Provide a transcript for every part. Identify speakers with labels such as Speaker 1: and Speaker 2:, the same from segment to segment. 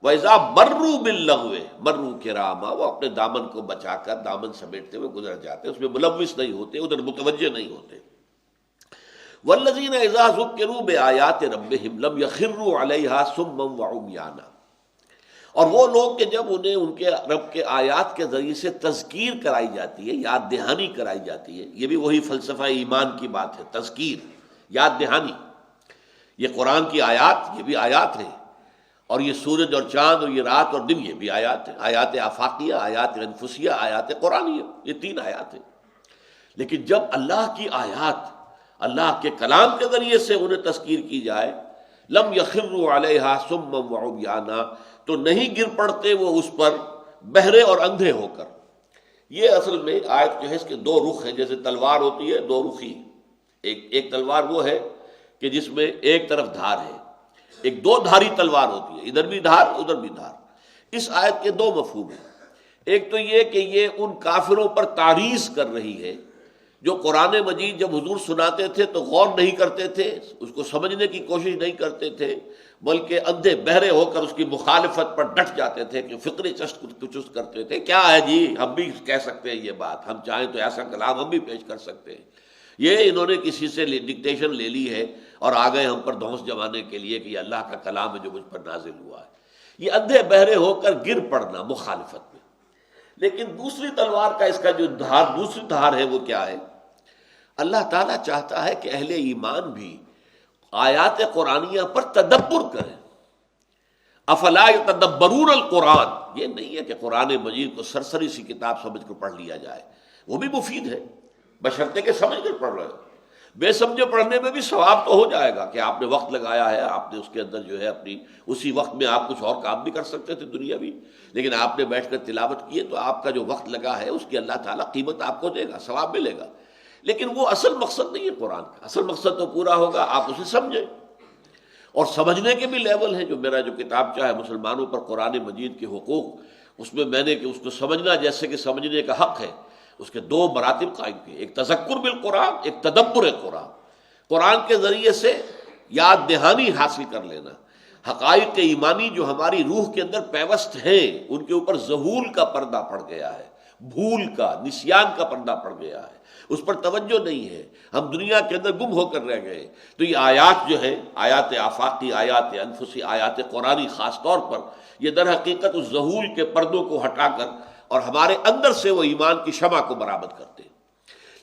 Speaker 1: وَإِذَا مَرُّوا بِاللَّغْوِ مَرُّوا كِرَامًا، وہ اپنے دامن کو بچا کر دامن سمیٹتے ہوئے گزر جاتے، اس میں ملوث نہیں ہوتے، ادھر متوجہ نہیں ہوتے۔ وَالَّذِينَ إِذَا ذُكِّرُوا بِآيَاتِ رَبِّهِمْ لَمْ يَخِرُّوا عَلَيْهَا صُمًّا وَعُمْيَانًا، اور وہ لوگ کہ جب انہیں ان کے رب کے آیات کے ذریعے سے تذکیر کرائی جاتی ہے، یاد دہانی کرائی جاتی ہے، یہ بھی وہی فلسفہ ایمان کی بات ہے، تذکیر، یاد دہانی۔ یہ قرآن کی آیات، یہ بھی آیات ہیں، اور یہ سورج اور چاند اور یہ رات اور دن، یہ بھی آیات ہیں، آیات آفاقیہ، آیات انفسیہ، آیات قرآنیہ، یہ تین آیات ہیں۔ لیکن جب اللہ کی آیات، اللہ کے کلام کے ذریعے سے انہیں تذکیر کی جائے، لم یخروا علیہا صما وعمیانا، تو نہیں گر پڑتے وہ اس پر بہرے اور اندھے ہو کر۔ یہ اصل میں آیت جو ہے اس کے دو رخ ہیں، جیسے تلوار ہوتی ہے دو رخی، ایک تلوار وہ ہے کہ جس میں ایک طرف دھار ہے، ایک دو دھاری تلوار ہوتی ہے، ادھر بھی دھار ادھر بھی دھار۔ اس آیت کے دو مفہوم ہیں، ایک تو یہ کہ یہ ان کافروں پر تعریض کر رہی ہے جو قرآن مجید جب حضور سناتے تھے تو غور نہیں کرتے تھے، اس کو سمجھنے کی کوشش نہیں کرتے تھے، بلکہ اندھے بہرے ہو کر اس کی مخالفت پر ڈٹ جاتے تھے، کہ فکری چست کرتے تھے، کیا ہے جی ہم بھی کہہ سکتے ہیں یہ بات، ہم چاہیں تو ایسا کلام ہم بھی پیش کر سکتے ہیں۔ یہ انہوں نے کسی سے ڈکٹیشن لے لی ہے اور آ گئے ہم پر دھونس جمانے کے لیے کہ یہ اللہ کا کلام ہے جو مجھ پر نازل ہوا ہے۔ یہ اندھے بہرے ہو کر گر پڑنا مخالفت میں۔ لیکن دوسری تلوار کا، اس کا جو دھار، دوسری دھار ہے وہ کیا ہے؟ اللہ تعالیٰ چاہتا ہے کہ اہل ایمان بھی آیات قرآنیہ پر تدبر کریں۔ افلا یتدبرون القرآن، یہ نہیں ہے کہ قرآن مجید کو سرسری سی کتاب سمجھ کر پڑھ لیا جائے، وہ بھی مفید ہے بشرطے کہ سمجھ کر پڑھ رہے ہو۔ بے سمجھے پڑھنے میں بھی ثواب تو ہو جائے گا کہ آپ نے وقت لگایا ہے، آپ نے اس کے اندر جو ہے اپنی اسی وقت میں آپ کچھ اور کام بھی کر سکتے تھے دنیاوی، لیکن آپ نے بیٹھ کر تلاوت کی ہے تو آپ کا جو وقت لگا ہے اس کی اللہ تعالیٰ قیمت آپ کو دے گا، ثواب ملے گا۔ لیکن وہ اصل مقصد نہیں ہے قرآن کا، اصل مقصد تو پورا ہوگا آپ اسے سمجھیں، اور سمجھنے کے بھی لیول ہیں۔ جو میرا جو کتاب چاہے مسلمانوں پر قرآن مجید کے حقوق، اس میں میں نے کہ اس کو سمجھنا جیسے کہ سمجھنے کا حق ہے، اس کے دو مراتب قائم کیے، ایک تذکر بالقرآن، ایک تدبر قرآن۔ قرآن کے ذریعے سے یاد دہانی حاصل کر لینا، حقائق ایمانی جو ہماری روح کے اندر پیوست ہیں ان کے اوپر ذہول کا پردہ پڑ گیا ہے، بھول کا، نسیان کا پردہ پڑ گیا ہے، اس پر توجہ نہیں ہے، ہم دنیا کے اندر گم ہو کر رہ گئے۔ تو یہ آیات جو ہے، آیات آفاقی، آیات انفسی، آیات قرآنی خاص طور پر، یہ در حقیقت اس ذہول کے پردوں کو ہٹا کر اور ہمارے اندر سے وہ ایمان کی شمع کو برآمد کرتے ہیں۔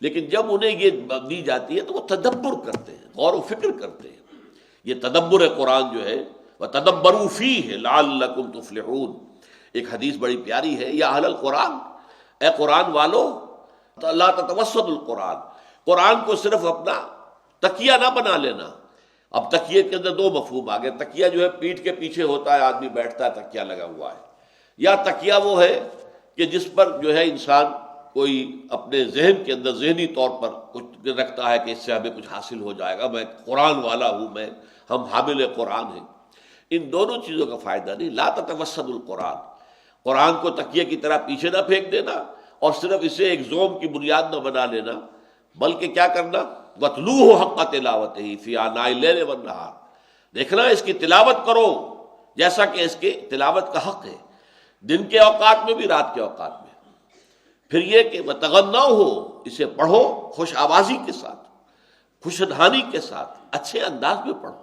Speaker 1: لیکن جب انہیں یہ دی جاتی ہے تو وہ تدبر کرتے ہیں، غور و فکر کرتے ہیں۔ یہ تدبر قرآن جو ہے، وَتَدَبَّرُوا فِيهِ لَعَلَّكُمْ تُفْلِحُونَ، ایک حدیث بڑی پیاری ہے، یا اہل القرآن، اے قرآن والو، لا تتوسط القرآن، قرآن کو صرف اپنا تکیہ نہ بنا لینا۔ اب تکیے کے اندر دو مفہوم آ گئے، تکیہ جو ہے پیٹھ کے پیچھے ہوتا ہے، آدمی بیٹھتا ہے تکیہ لگا ہوا ہے، یا تکیہ وہ ہے کہ جس پر جو ہے انسان کوئی اپنے ذہن کے اندر ذہنی طور پر کچھ رکھتا ہے کہ اس سے ہمیں کچھ حاصل ہو جائے گا، میں قرآن والا ہوں، ہم حامل قرآن ہیں۔ ان دونوں چیزوں کا فائدہ نہیں۔ لا تتوسط القرآن، قرآن کو تکیے کی طرح پیچھے نہ پھینک دینا اور صرف اسے ایک زوم کی بنیاد نہ بنا لینا، بلکہ کیا کرنا، وَاتْلُوهُ حَقَّ تِلَاوَتِهِ فِي آنَاءِ اللَّيْلِ وَالنَّهَارِ، دیکھنا اس کی تلاوت کرو جیسا کہ اس کے تلاوت کا حق ہے، دن کے اوقات میں بھی رات کے اوقات میں۔ پھر یہ کہ وَتَغَنَّوْهُ، اسے پڑھو خوش آوازی کے ساتھ، خوش دھانی کے ساتھ، اچھے انداز میں پڑھو۔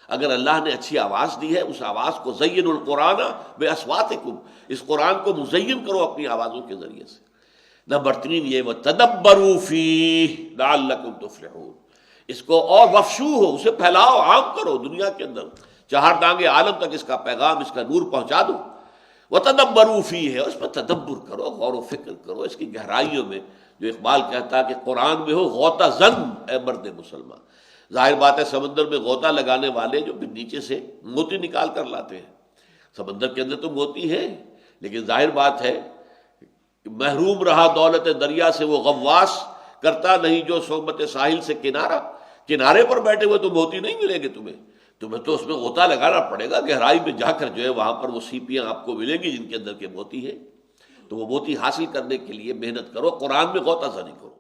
Speaker 1: اگر اللہ نے اچھی آواز دی ہے، اس آواز کو زین القرآن بِأَصْوَاتِكُمْ، اس قرآن کو مزین کرو اپنی آوازوں کے ذریعے سے۔ نمبر 3 یہ وَتَدَبَّرُوا فِيهِ لَعَلَّكُمْ تُفْلِحُونَ، اس کو اور وفشو ہو، اسے پھیلاؤ، عام کرو دنیا کے اندر، چہار دانگے عالم تک اس کا پیغام، اس کا نور پہنچا دو۔ وَتَدَبَّرُوا فِيهِ، اس پر تدبر کرو، غور و فکر کرو اس کی گہرائیوں میں، جو اقبال کہتا ہے کہ قرآن میں ہو غوطہ زن اے مرد مسلمان۔ ظاہر بات ہے سمندر میں غوطہ لگانے والے جو پھر نیچے سے موتی نکال کر لاتے ہیں، سمندر کے اندر تو موتی ہے، لیکن ظاہر بات ہے محروم رہا دولت دریا سے وہ غواص، کرتا نہیں جو صحبت ساحل سے کنارہ، کنارے پر بیٹھے ہوئے تو موتی نہیں ملیں گے تمہیں تو اس میں غوطہ لگانا پڑے گا، گہرائی میں جا کر جو ہے وہاں پر وہ سیپیاں آپ کو ملیں گی جن کے اندر کے موتی ہے۔ تو وہ موتی حاصل کرنے کے لیے محنت کرو، قرآن میں غوطہ زنی کرو۔